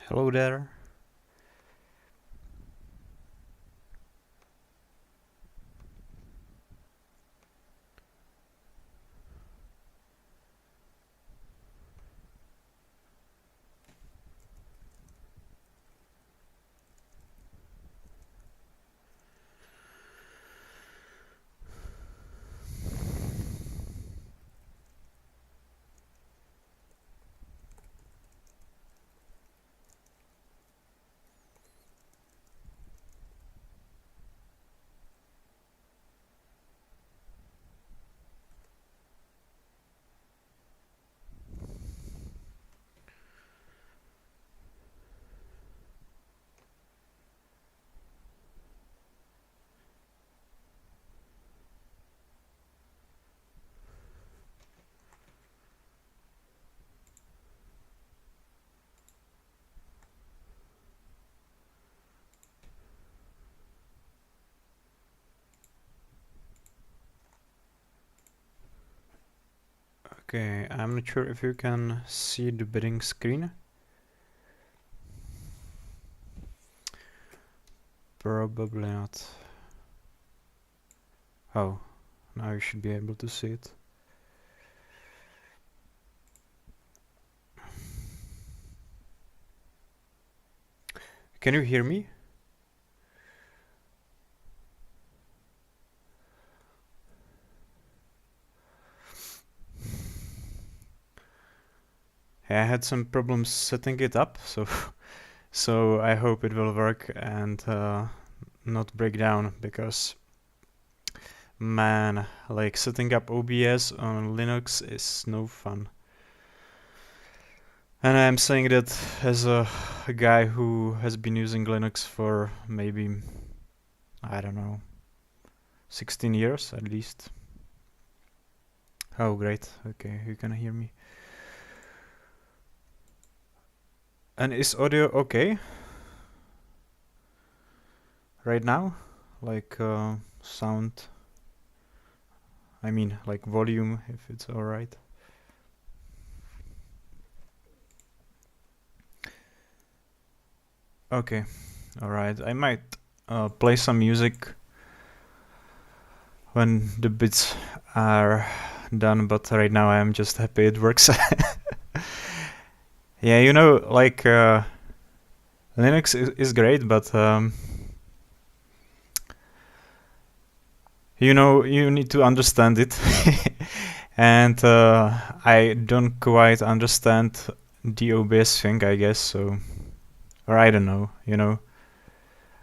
Hello there. Okay, I'm not sure if you can see the bidding screen. Probably not. Oh, now you should be able to see it. Can you hear me? I had some problems setting it up, so I hope it will work and not break down, because man, like setting up OBS on Linux is no fun. And I'm saying that as a guy who has been using Linux for maybe, I don't know, 16 years at least. Oh, great. Okay, you can hear me. And is audio okay right now? Like sound, I mean like volume, if it's alright. Okay, alright. I might play some music when the bits are done, but right now I'm just happy it works. Yeah, you know, like Linux is great, but you know, you need to understand it. And I don't quite understand the OBS thing, I guess, so, or I don't know, you know.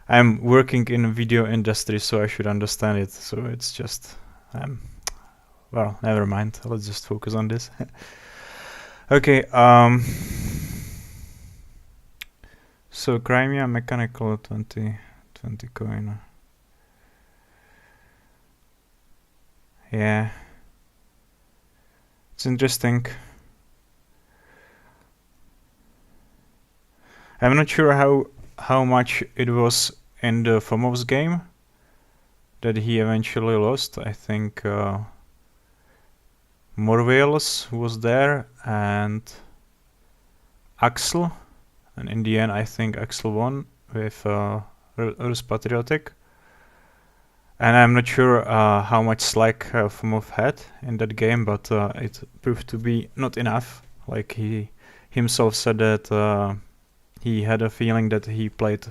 I'm working in a video industry, so I should understand it, so it's just, well, never mind, let's just focus on this. Okay, so Crimea Mechanical 20 coin. Yeah, it's interesting. I'm not sure how much it was in the Fomov's game that he eventually lost. I think Morvales was there and Axel, and in the end I think Axel won with Rus Patriotic. And I'm not sure how much slack Fomov had in that game, but it proved to be not enough. Like he himself said that he had a feeling that he played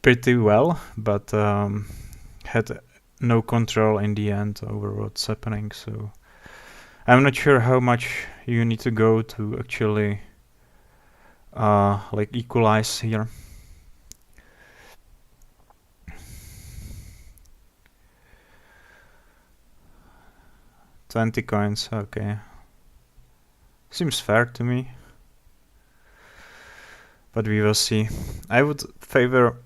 pretty well, but had no control in the end over what's happening. So I'm not sure how much you need to go to actually like equalize here. $20 coins, okay. Seems fair to me. But we will see. I would favor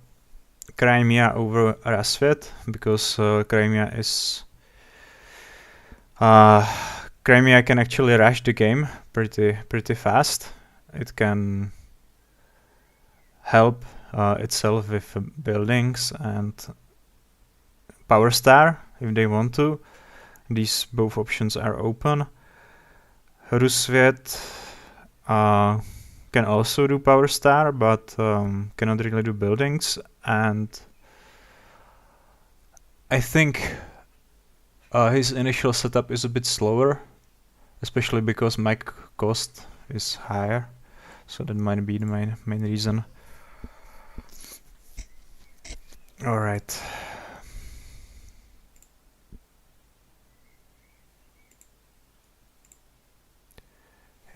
Crimea over Rasvet, because Crimea is... Crimea can actually rush the game pretty fast. It can help itself with buildings and Power Star if they want to. These both options are open. Rusvet can can also do Power Star, but cannot really do buildings. And I think his initial setup is a bit slower, especially because mic cost is higher. So that might be the main reason. All right.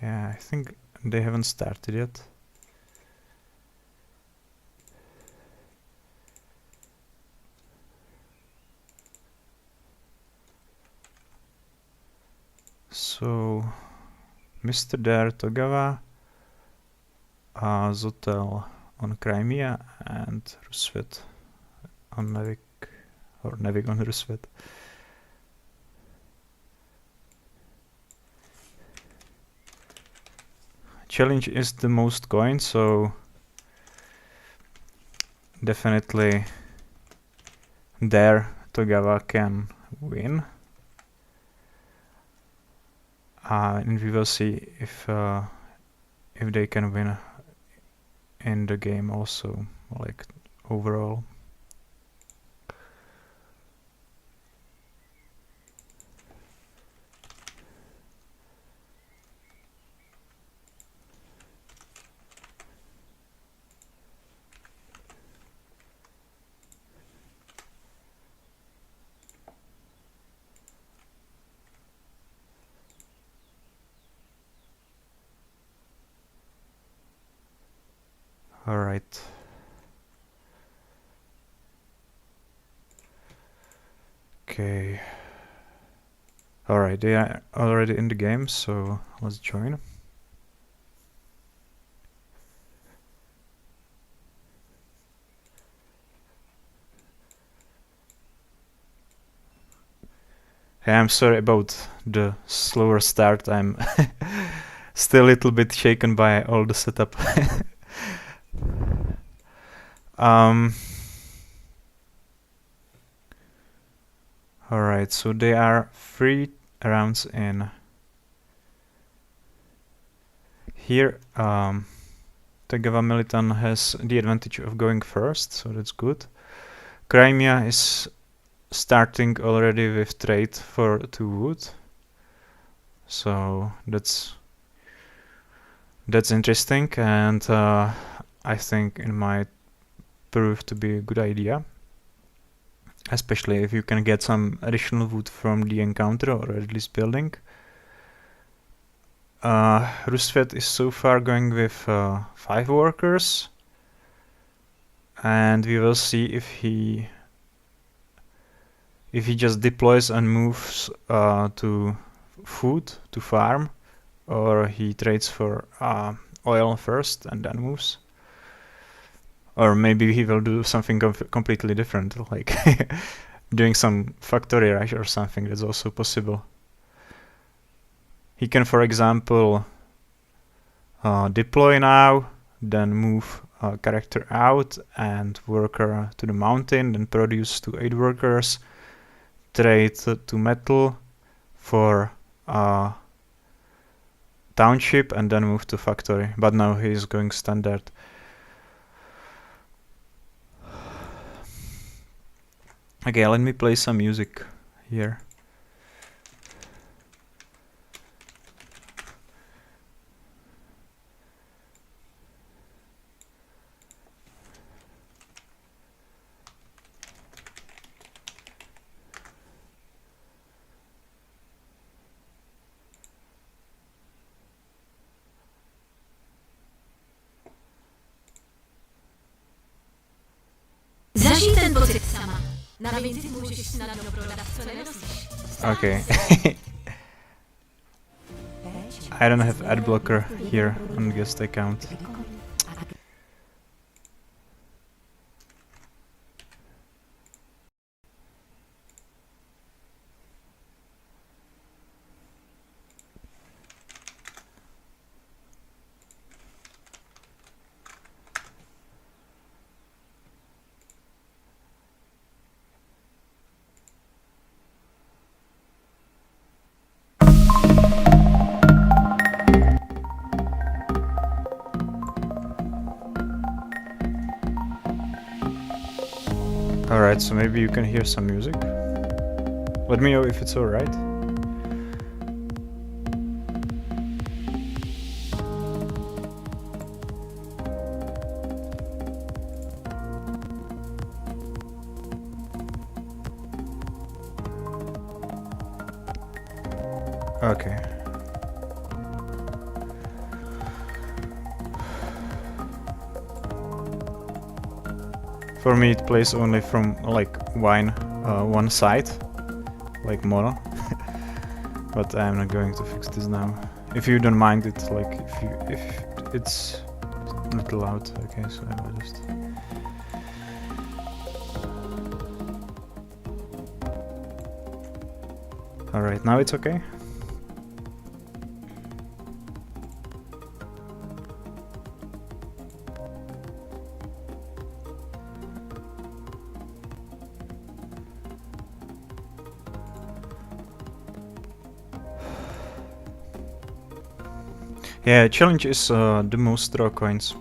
Yeah, I think they haven't started yet. So, Mr. Dare Togawa, Zotel on Crimea, and Rusvet on Navik, or Navik on Rusvet. Challenge is the most coins, so definitely there Togawa can win. And we will see if they can win in the game also, like overall. All right. Okay. All right, they are already in the game, so let's join. Hey, I'm sorry about the slower start. I'm still a little bit shaken by all the setup. Alright, so they are 3 rounds in. Here, Tagava Militan has the advantage of going first, so that's good. Crimea is starting already with trade for 2 wood, so that's interesting, and I think it might prove to be a good idea, especially if you can get some additional wood from the encounter or at least building. Rusvet is so far going with 5 workers, and we will see if he just deploys and moves to food, to farm, or he trades for oil first and then moves. Or maybe he will do something completely different, like doing some factory rush or something. That's also possible. He can, for example, deploy now, then move a character out and worker to the mountain, then produce to 8 workers, trade to metal for township, and then move to factory. But now he is going standard. Okay, let me play some music here. Zažij ten pocit sama. Navíc si můžeš snadno prodat, co nenosíš. Okay. I don't have ad blocker here on guest account. Alright, so maybe you can hear some music. Let me know if it's alright. Okay. For me it plays only from like one side, like mono. But I'm not going to fix this now. If you don't mind it, like if it's not loud, okay, so I will just. Alright, now it's okay. Yeah, challenge is the most draw coins.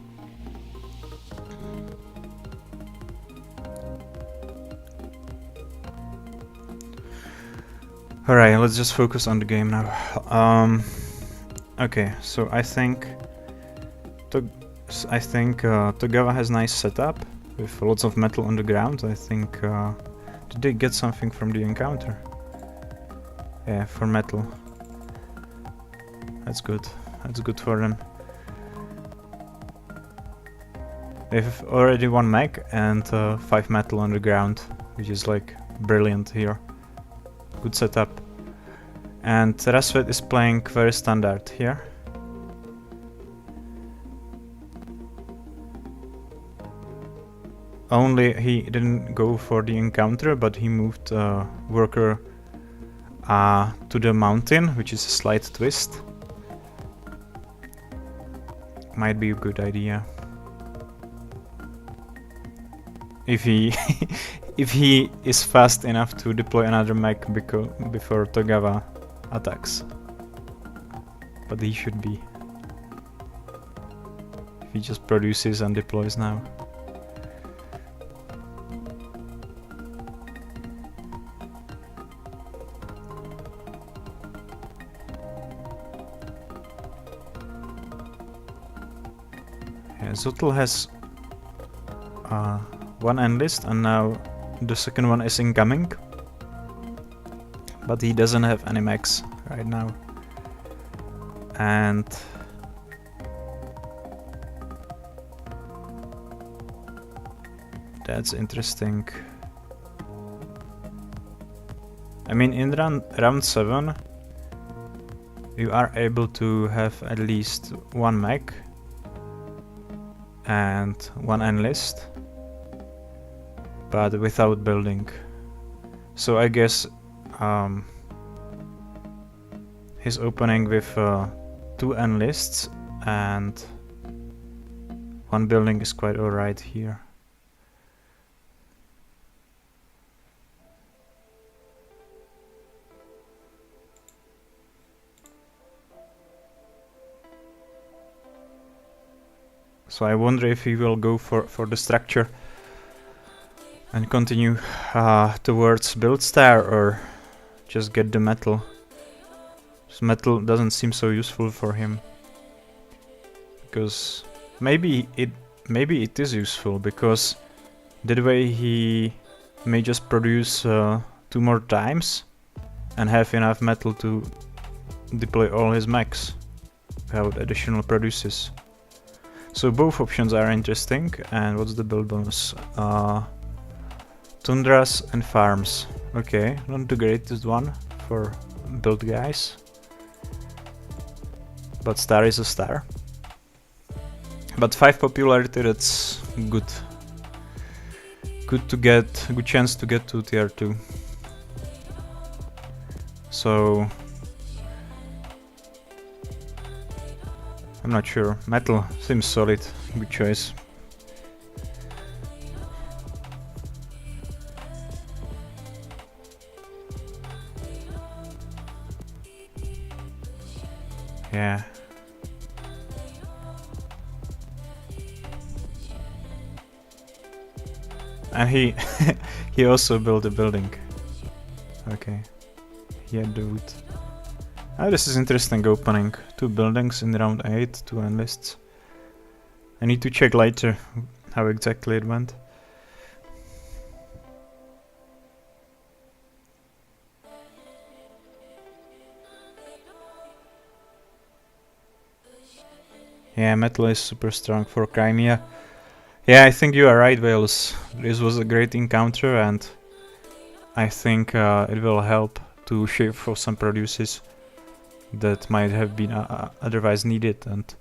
Alright, let's just focus on the game now. Okay, so I think Togawa has nice setup with lots of metal on the ground. I think did they get something from the encounter? Yeah, for metal. That's good. That's good for them. They have already 1 mech and 5 metal on the ground, which is like brilliant here. Good setup. And Rasvet is playing very standard here. Only he didn't go for the encounter, but he moved worker to the mountain, which is a slight twist. Might be a good idea. If he if he is fast enough to deploy another mech before Togawa attacks. But he should be. If he just produces and deploys now. Yeah, Zotl has 1 enlist and now the second one is incoming. But he doesn't have any mechs right now. And that's interesting. I mean, in round 7 you are able to have at least 1 mech and 1 enlist, but without building. So I guess he's opening with 2 enlists and 1 building is quite alright here. So I wonder if he will go for the structure and continue towards build star or just get the metal. This metal doesn't seem so useful for him. Because maybe it is useful, because that way he may just produce 2 more times and have enough metal to deploy all his mechs without additional produces. So both options are interesting. And what's the build bonus? Tundras and farms. Okay, not the greatest one for build guys, but star is a star. But 5 popularity, that's good. Good chance to get to tier 2. So I'm not sure. Metal seems solid. Good choice. Yeah. And He also built a building. Okay. He had the wood. Ah, this is interesting opening. 2 buildings in round 8, 2 enlists. I need to check later how exactly it went. Yeah, metal is super strong for Crimea. Yeah, I think you are right, Wales. This was a great encounter, and I think it will help to shift for some produces that might have been otherwise needed, and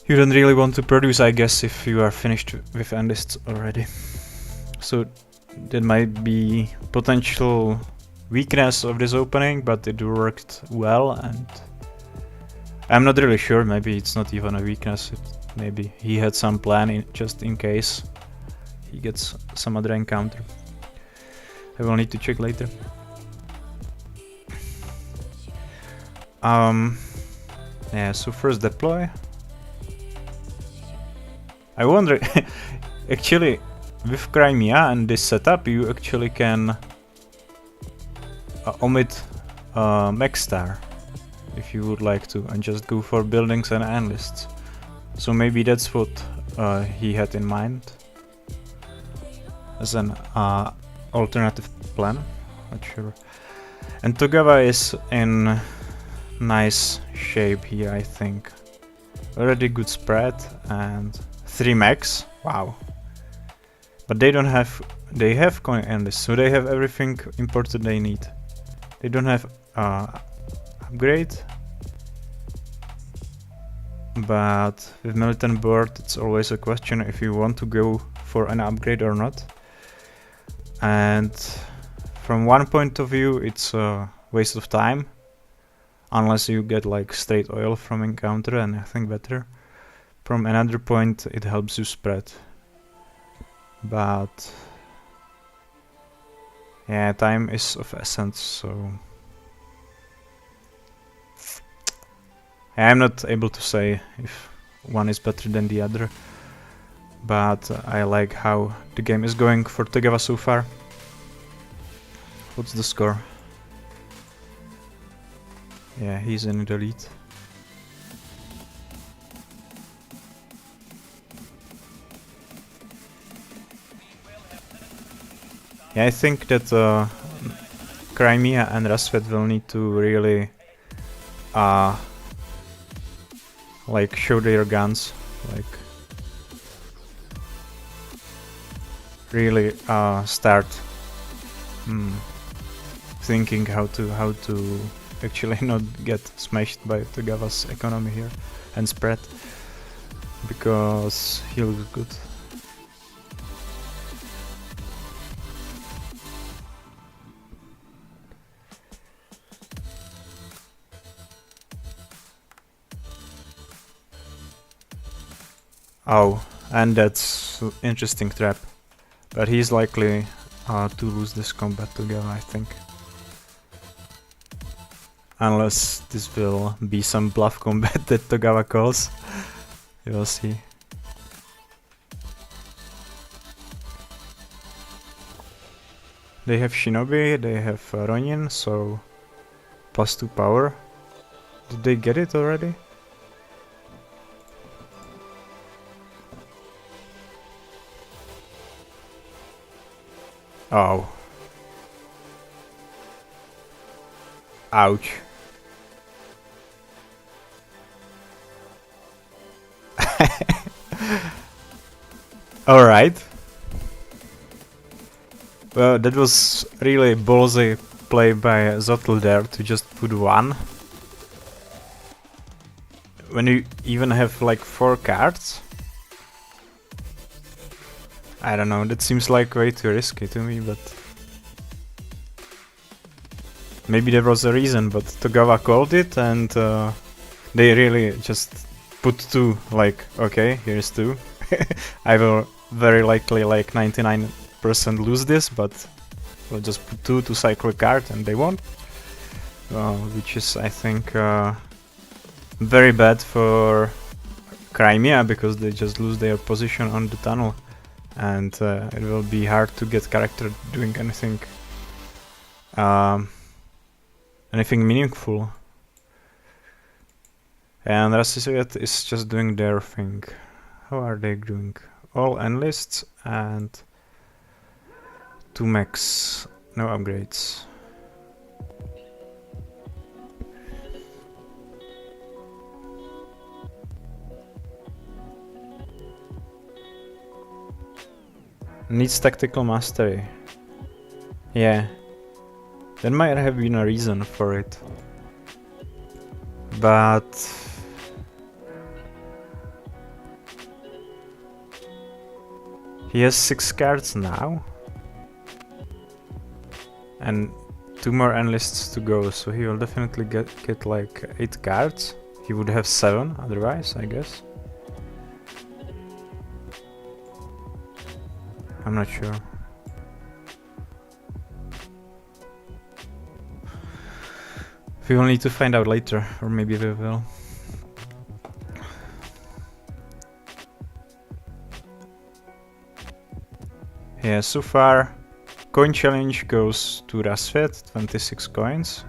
you don't really want to produce, I guess, if you are finished with enlists already. So that might be potential weakness of this opening, but it worked well, and I'm not really sure. Maybe it's not even a weakness. Maybe he had some plan just in case he gets some other encounter. I will need to check later. Yeah, so first deploy. I wonder, actually, with Crimea and this setup, you actually can omit Mech Star if you would like to, and just go for buildings and enlists. So maybe that's what he had in mind as an alternative plan. Not sure. And Togawa is in nice shape here, I think. Already good spread and 3 mechs. Wow. But they don't have. They have coin enlists, so they have everything imported they need. They don't have upgrade. But with militant board, it's always a question if you want to go for an upgrade or not. And from one point of view, it's a waste of time, unless you get like straight oil from encounter and nothing better. From another point, it helps you spread. But yeah, time is of essence, so I'm not able to say if one is better than the other, but I like how the game is going for Togawa so far. What's the score? Yeah, he's in the lead. Yeah, I think that Crimea and Rasvet will need to really like show their guns, like really start thinking how to actually not get smashed by Togawa's economy here and spread, because he looks good. Oh, and that's interesting trap. But he's likely to lose this combat together, I think. Unless this will be some bluff combat that Togawa calls. You will see. They have Shinobi, they have Ronin, so +2 power. Did they get it already? Oh. Ouch. Alright. Well, that was really ballsy play by Zotl there to just put 1. When you even have like 4 cards. I don't know, that seems like way too risky to me, but maybe there was a reason, but Togawa called it and they really just put 2, like, okay, here's 2. I will very likely like 99% lose this, but we'll just put 2 to cycle a card and they won. Which is, I think, very bad for Crimea, because they just lose their position on the tunnel. and it will be hard to get character doing um, anything meaningful. And Rassisvet is just doing their thing. How are they doing? All enlists and 2 mechs, no upgrades. Needs tactical mastery. Yeah. There might have been a reason for it. But he has 6 cards now. And 2 more enlists to go, so he will definitely get like 8 cards. He would have 7 otherwise, I guess. I'm not sure. We will need to find out later, or maybe we will. Yeah, so far, coin challenge goes to Rasvet, 26 coins.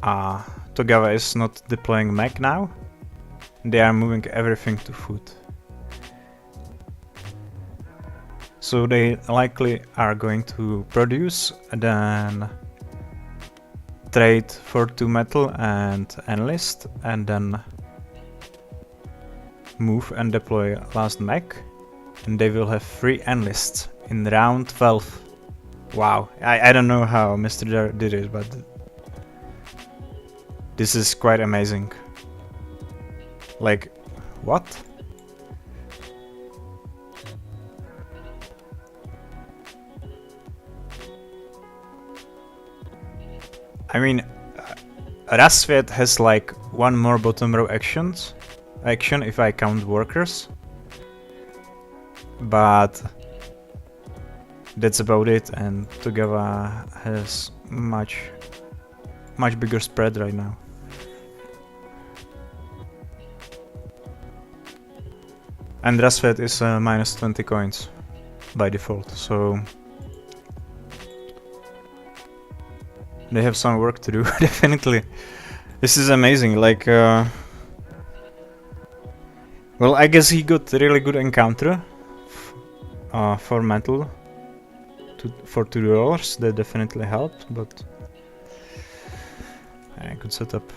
Togawa is not deploying mech now. They are moving everything to foot. So they likely are going to produce and then trade for 2 metal and enlist, and then move and deploy last mech, and they will have 3 enlists in round 12. Wow, I don't know how Mr. Jar did it, but this is quite amazing. Like, what? I mean, Rasvet has like 1 more bottom row action if I count workers, but that's about it, and Togawa has much bigger spread right now. And Rasvet is minus 20 coins by default, so they have some work to do, definitely. This is amazing, like, well, I guess he got a really good encounter for metal for $2, that definitely helped, but I could set up.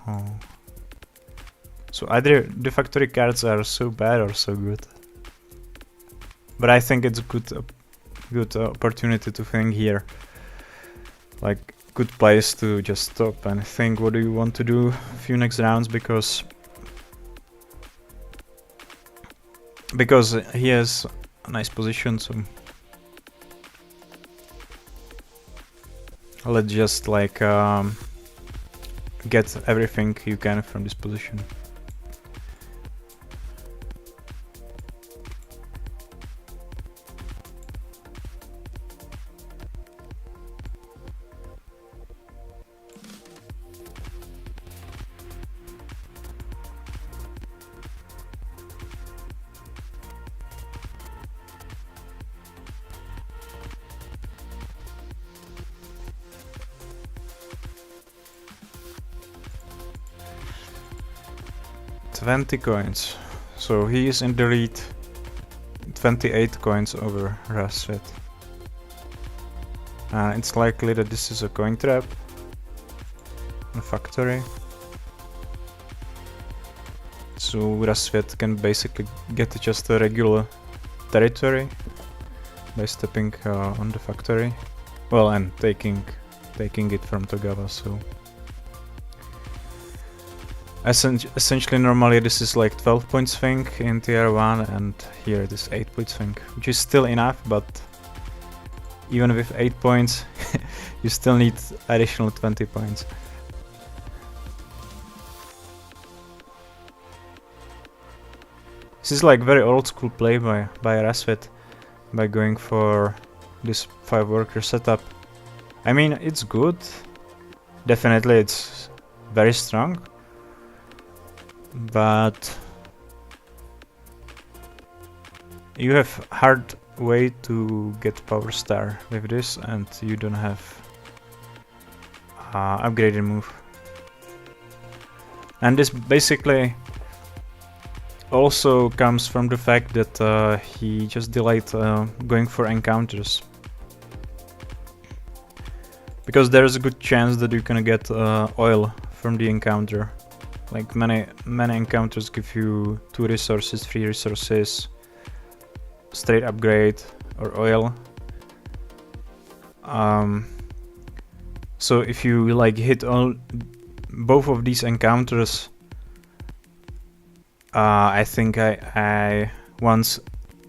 Oh. So either the factory cards are so bad or so good. But I think it's a good opportunity to think here. Like, good place to just stop and think what do you want to do a few next rounds, because he has a nice position, so let's just like get everything you can from this position. $20 coins, so he is in the lead, 28 coins over Rasvet. It's likely that this is a coin trap, a factory, so Rasvet can basically get just a regular territory by stepping on the factory, well, and taking it from Togawa, so essentially normally this is like 12 points thing in tier 1, and here it is 8 points thing, which is still enough, but even with 8 points you still need additional 20 points. This is like very old school play by Rasvet, by going for this 5 worker setup. I mean, it's good. Definitely it's very strong. But you have hard way to get power star with this, and you don't have upgraded move. And this basically also comes from the fact that he just delayed going for encounters. Because there's a good chance that you can get oil from the encounter. Like many encounters give you 2 resources, 3 resources, straight upgrade, or oil. So if you like hit both of these encounters, I think I once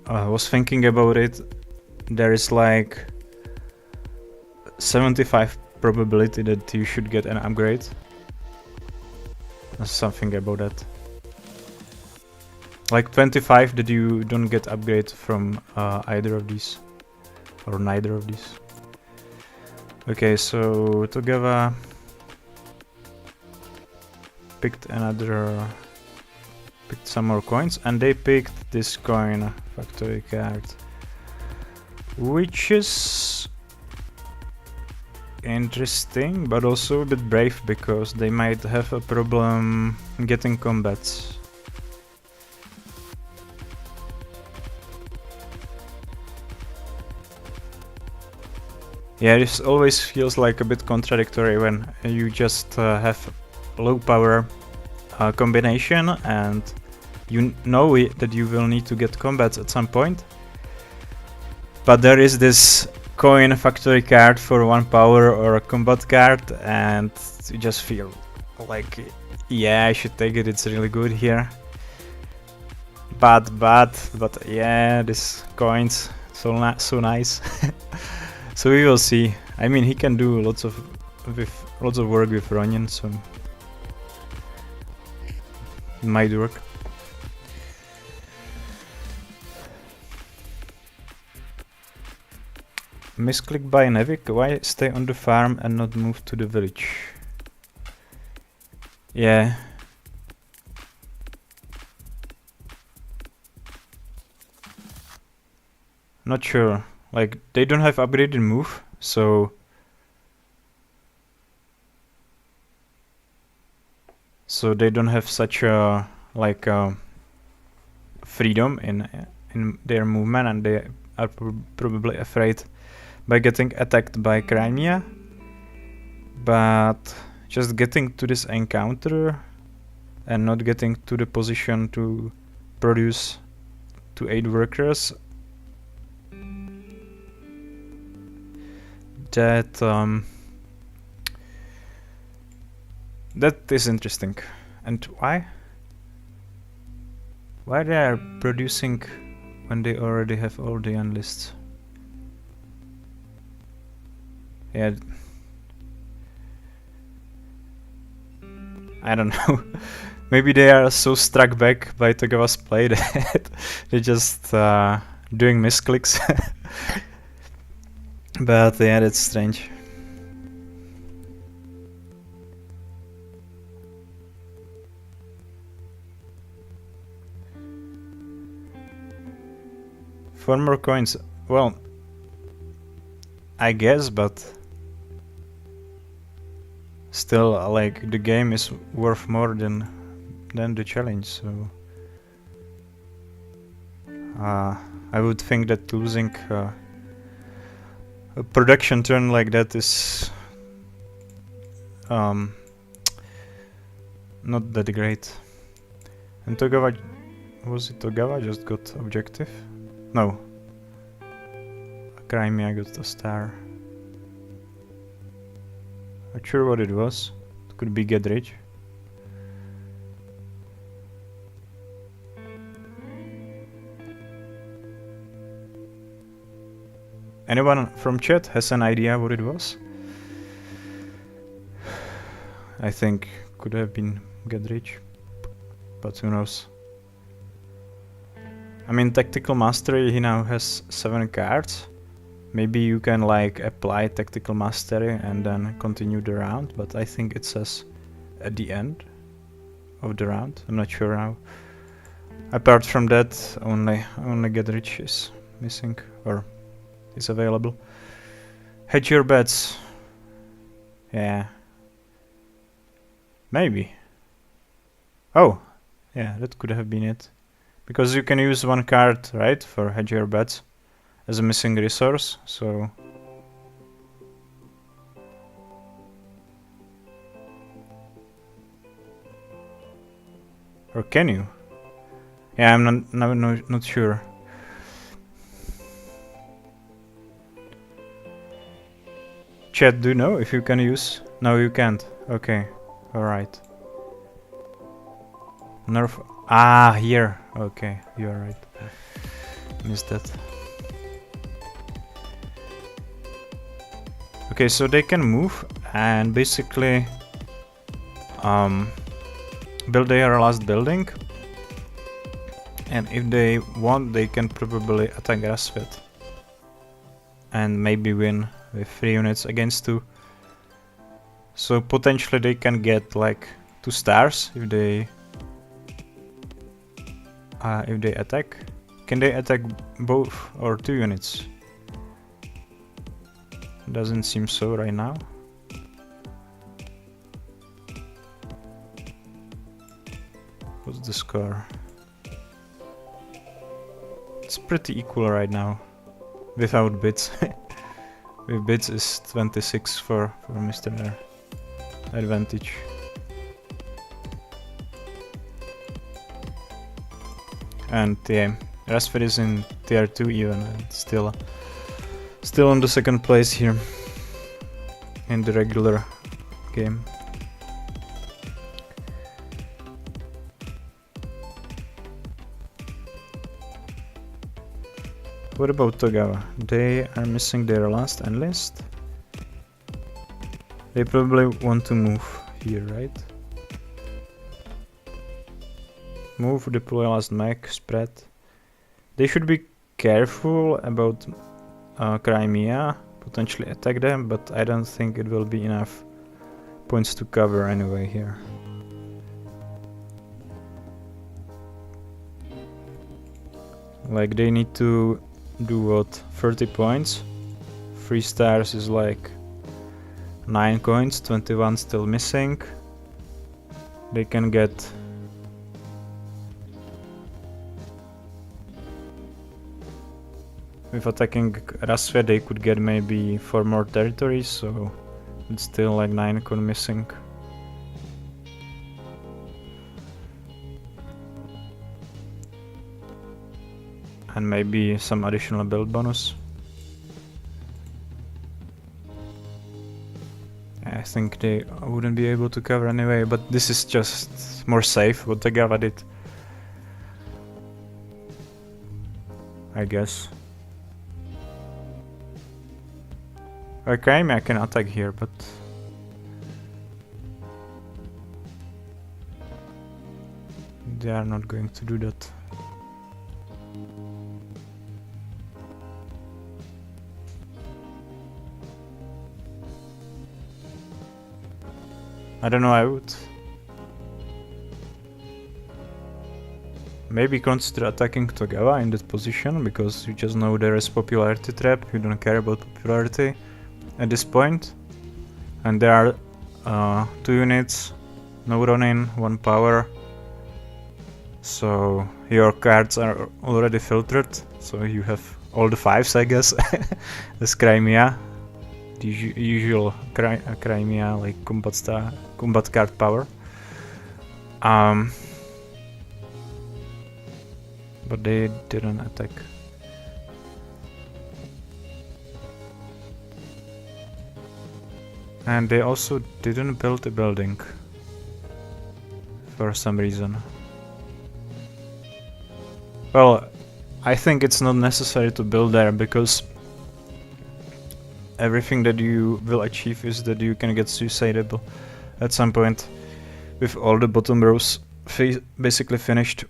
was thinking about it. There is like 75 probability that you should get an upgrade. Something about that. Like 25 that you don't get upgrade from either of these, or neither of these. Okay, so Togawa picked some more coins, and they picked this coin factory card, which is interesting, but also a bit brave, because they might have a problem getting combats. Yeah, this always feels like a bit contradictory when you just have low power combination, and you know that you will need to get combats at some point. But there is this coin factory card for 1 power or a combat card, and you just feel like, yeah, I should take it, it's really good here. But yeah, this coin's so nice. So we will see. I mean, he can do lots of work with Ronin, so it might work. Misclick by Nevik. Why stay on the farm and not move to the village? Yeah. Not sure. Like, they don't have upgraded move, so they don't have such a like freedom in their movement, and they are probably afraid by getting attacked by Crimea. But just getting to this encounter and not getting to the position to produce to 8 workers, that is interesting. And why they are producing when they already have all the enlists? Yeah, I don't know. Maybe they are so struck back by Togawa's play that they're just doing misclicks. But yeah, that's strange. Four more coins. Well, I guess, but still, like, the game is worth more than the challenge, so I would think that losing a production turn like that is not that great. And Togawa, was it Togawa just got objective? No. Crimea got a star. Not sure what it was. It could be get rich. Anyone from chat has an idea what it was? I think could have been get rich, but who knows. I mean, tactical mastery, he now has 7 cards. Maybe you can like apply tactical mastery and then continue the round, but I think it says at the end of the round. I'm not sure how. Apart from that, only get rich is missing or is available. Hedge your bets. Yeah. Maybe. Oh, yeah, that could have been it. Because you can use one card, right, for hedge your bets as a missing resource, so... Or can you? Yeah, I'm not sure. Chat, do you know if you can use? No, you can't. Okay, alright. Nerf. Ah, here. Okay, you're right. Missed that. Okay, so they can move and basically build their last building. And if they want, they can probably attack Grassfed. And maybe win with 3 units against 2. So potentially they can get like 2 stars if they attack. Can they attack both or 2 units? Doesn't seem so right now. What's the score? It's pretty equal right now, without bits. With bits is 26 for Mr. Advantage. And yeah, Rasfed is in tier 2 even, and still on the second place here in the regular game. What about Togawa? They are missing their last enlist. They probably want to move here, right? Move, deploy last mech, spread. They should be careful about Crimea, potentially attack them, but I don't think it will be enough points to cover anyway here. Like they need to do what? 30 points. 3 stars is like 9 coins, 21 still missing. They can get with attacking Rasve they could get maybe 4 more territories, so it's still like 9 coin missing. And maybe some additional build bonus. I think they wouldn't be able to cover anyway, but this is just more safe what the Gava did, I guess. Okay, I can attack here, but they are not going to do that. I don't know, I would maybe consider attacking Togawa in that position, because you just know there is popularity trap, you don't care about popularity at this point. And there are 2 units, no Ronin, 1 power. So your cards are already filtered, so you have all the 5s, I guess, as Crimea. The usual Crimea, like combat card power. But they didn't attack. And they also didn't build a building for some reason. Well, I think it's not necessary to build there, because everything that you will achieve is that you can get suicidable at some point with all the bottom rows basically finished.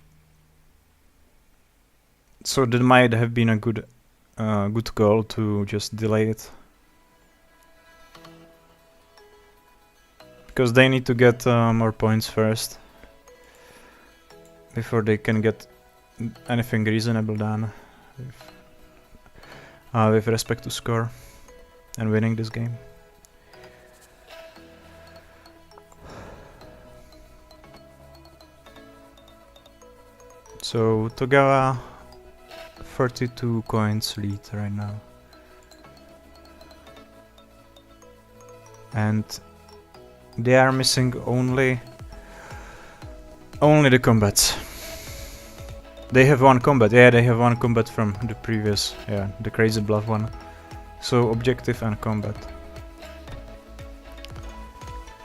So that might have been a good good call to just delay it. Because they need to get more points first before they can get anything reasonable done with respect to score and winning this game. So Togawa 42 coins lead right now. And they are missing only the combats. They have one combat, yeah, they have one combat from the previous, yeah, the crazy bluff one. So objective and combat.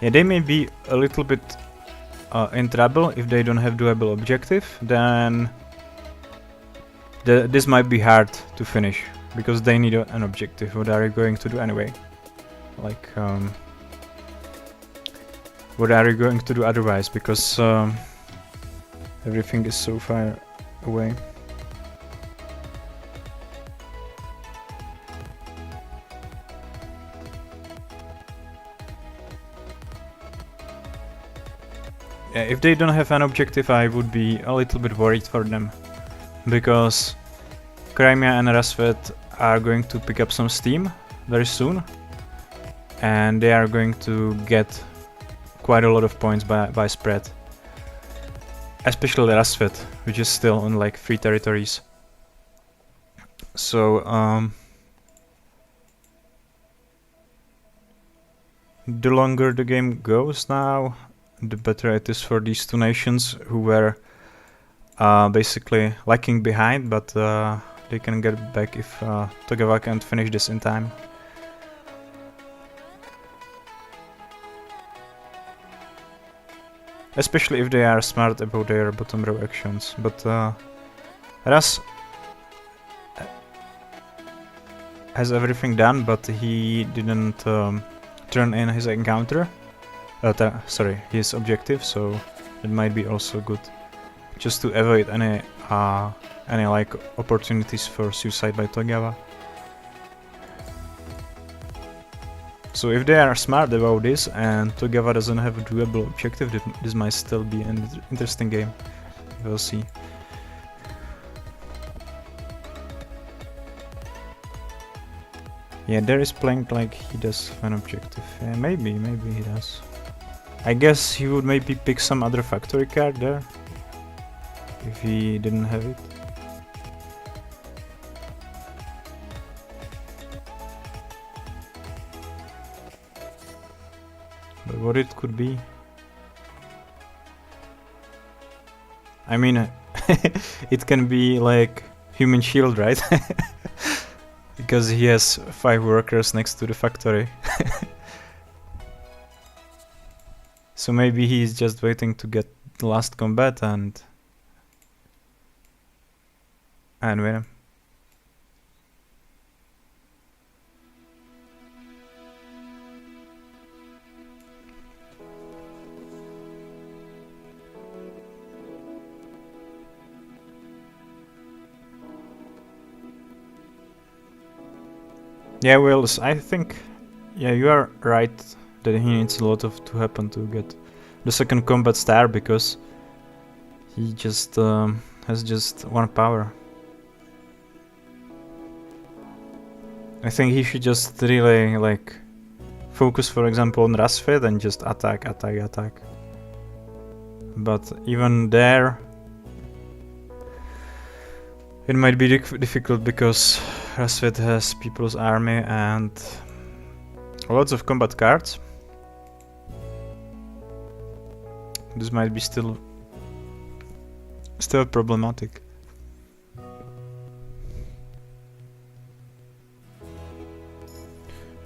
Yeah, they may be a little bit in trouble if they don't have doable objective, then this might be hard to finish, because they need an objective. What are you going to do anyway? Like, what are you going to do otherwise? Because everything is so far away. Yeah, if they don't have an objective, I would be a little bit worried for them, because Crimea and Rasvet are going to pick up some steam very soon, and they are going to get quite a lot of points by spread. Especially Rasvet, which is still on like 3 territories. So the longer the game goes now, the better it is for these two nations who were basically lagging behind, but they can get back if Togawa can't finish this in time. Especially if they are smart about their bottom row actions, but Ras has everything done, but he didn't turn in his encounter. Sorry, his objective, so it might be also good, just to avoid any like opportunities for suicide by Togawa. So if they are smart about this and Togawa doesn't have a doable objective, this might still be an interesting game. We'll see. Yeah, there is playing like he does have an objective. Yeah, maybe he does. I guess he would maybe pick some other factory card there, if he didn't have it. But what it could be? I mean, it can be like human shield, right? Because he has 5 workers next to the factory. So maybe he's just waiting to get the last combat and win him. Yeah, well, I think, yeah, you are right that he needs a lot to happen to get the second combat star, because he just has just 1 power. I think he should just really like focus, for example, on Rasvet and just attack. But even there, it might be difficult, because Rasvet has People's Army and lots of combat cards. This might be still problematic.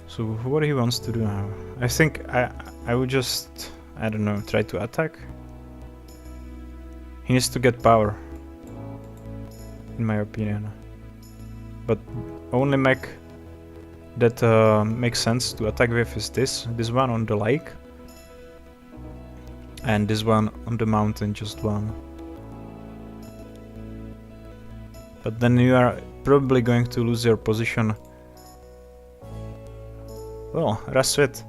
So what he wants to do now? I think I would just, I don't know, try to attack. He needs to get power, in my opinion. But only mech that makes sense to attack with is this one on the lake, and this one on the mountain, just one. But then you are probably going to lose your position. Well, Rasvit.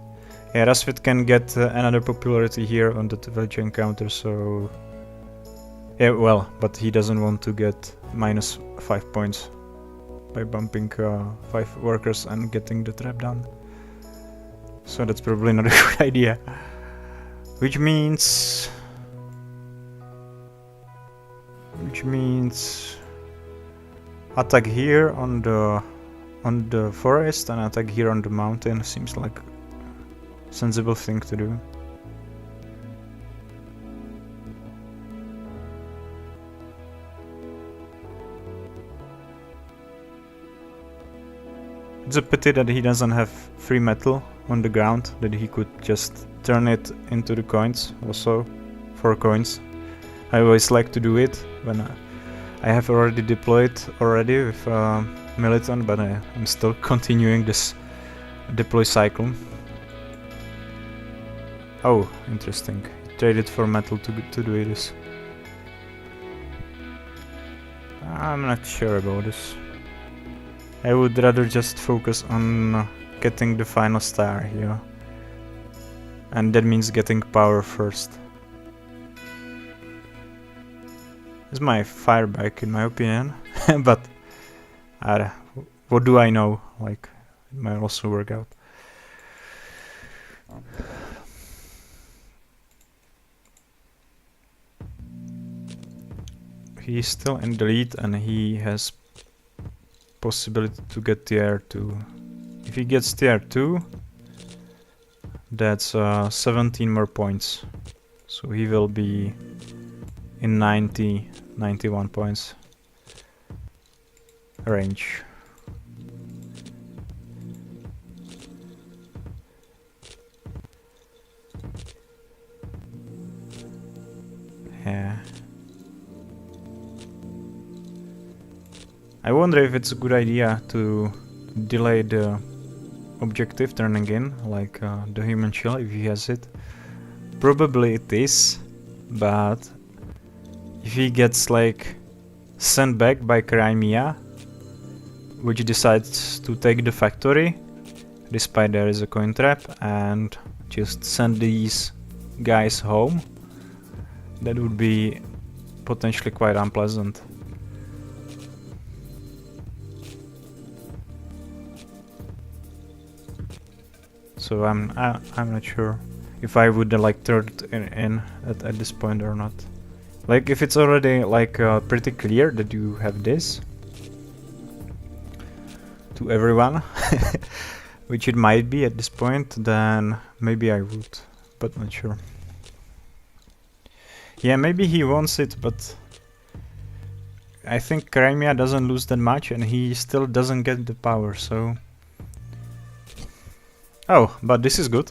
Yeah, Rasvit can get another popularity here on the village encounter, so... Yeah, well, but he doesn't want to get minus 5 points by bumping 5 workers and getting the trap done. So that's probably not a good idea. Which means... attack here on the forest and attack here on the mountain seems like a sensible thing to do. It's a pity that he doesn't have free metal on the ground, that he could just turn it into the coins also, 4 coins. I always like to do it when I have already deployed with Militant, but I'm still continuing this deploy cycle. Oh, interesting. Traded for metal to do this. I'm not sure about this. I would rather just focus on getting the final star here. And that means getting power first. It's my fire back in my opinion, but what do I know? Like, it might also work out. He's still in the lead and he has possibility to get tier 2. If he gets tier 2, that's 17 more points. So he will be in 91 points range. Yeah. I wonder if it's a good idea to delay the objective turning in, like the human shell, if he has it. Probably it is, but if he gets like sent back by Crimea, which decides to take the factory, despite there is a coin trap, and just send these guys home, that would be potentially quite unpleasant. So I'm not sure if I would like turn it in at this point or not. Like, if it's already like pretty clear that you have this to everyone, which it might be at this point, then maybe I would, but not sure. Yeah, maybe he wants it, but I think Crimea doesn't lose that much and he still doesn't get the power, so... Oh, but this is good.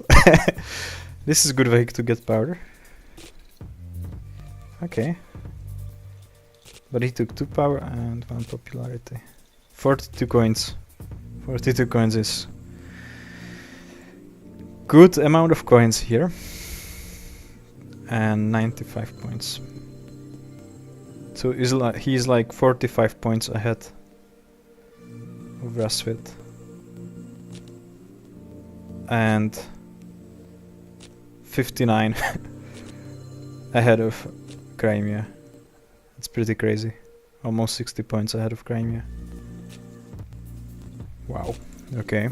This is a good way to get power. Okay. But he took 2 power and 1 popularity. 42 coins. 42 coins is good amount of coins here. And 95 points. So he's like 45 points ahead of Rasvit. And 59 ahead of Crimea. It's pretty crazy. Almost 60 points ahead of Crimea. Wow. Okay.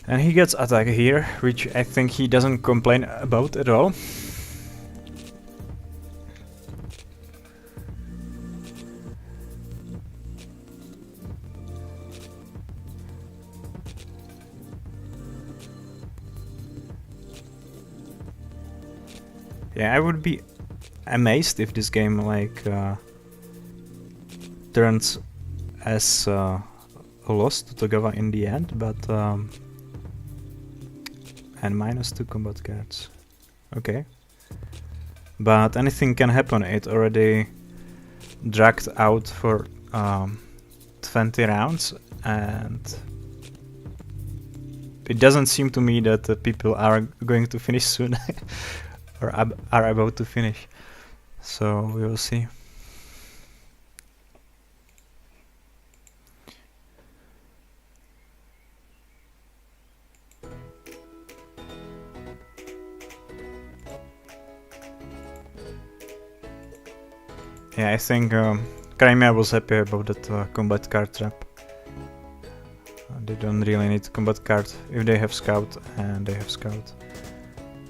And he gets attack here, which I think he doesn't complain about at all. Yeah, I would be amazed if this game like turns as a loss to Togawa in the end, but and -2 combat cards. Okay. But anything can happen. It already dragged out for 20 rounds, and it doesn't seem to me that people are going to finish soon. Or are about to finish, so we will see. Yeah, I think Crimea was happy about that combat card trap. They don't really need combat card if they have scout, and they have scout.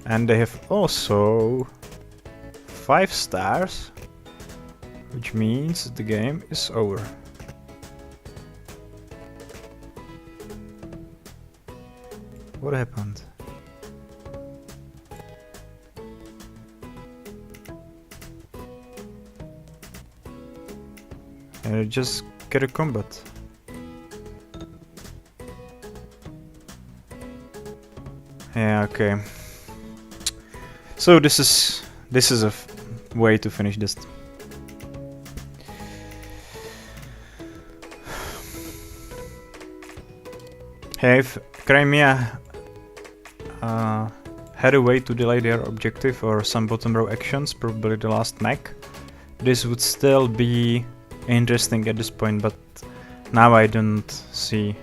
And they have also 5 stars, which means the game is over. What happened? Just get a combat. Yeah, okay. So this is a way to finish this. Hey, if Crimea had a way to delay their objective or some bottom row actions, probably the last mech, this would still be interesting at this point, but now I don't see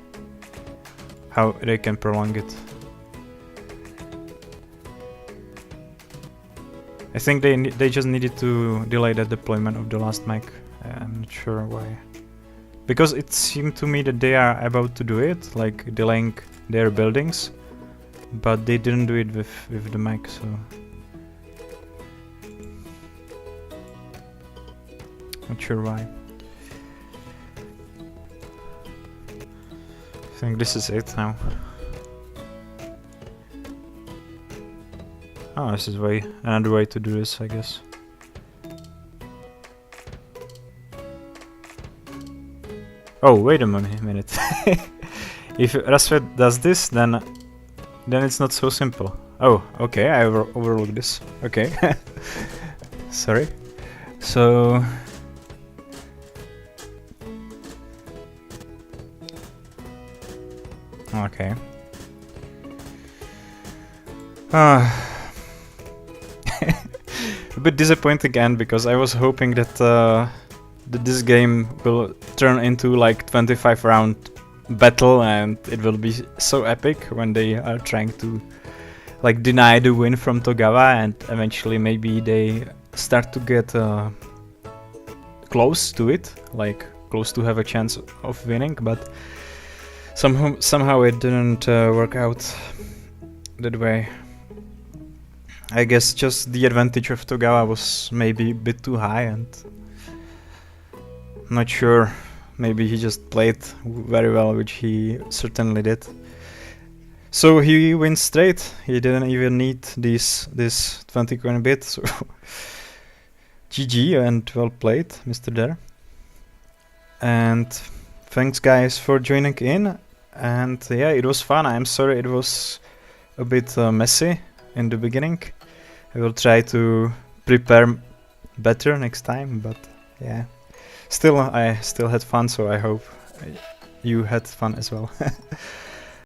how they can prolong it. I think they just needed to delay the deployment of the last mech. I'm not sure why. Because it seemed to me that they are about to do it, like delaying their buildings, but they didn't do it with the mech, so... Not sure why. I think this is it now. Oh, this is another way to do this, I guess. Oh, wait a minute. If Rasvet does this, then it's not so simple. Oh, okay, I overlooked this. Okay. Sorry. So... Okay. A bit disappointing again, because I was hoping that that this game will turn into like 25 round battle, and it will be so epic when they are trying to like deny the win from Togawa, and eventually maybe they start to get close to it, like close to have a chance of winning, but somehow it didn't work out that way. I guess just the advantage of Togawa was maybe a bit too high, and not sure, maybe he just played very well, which he certainly did. So he wins straight, he didn't even need this 20 coin bit, so GG and well played, Mr. Dare. And thanks guys for joining in, and yeah, it was fun. I'm sorry it was a bit messy in the beginning. I will try to prepare better next time, but yeah. I still had fun, so I hope you had fun as well.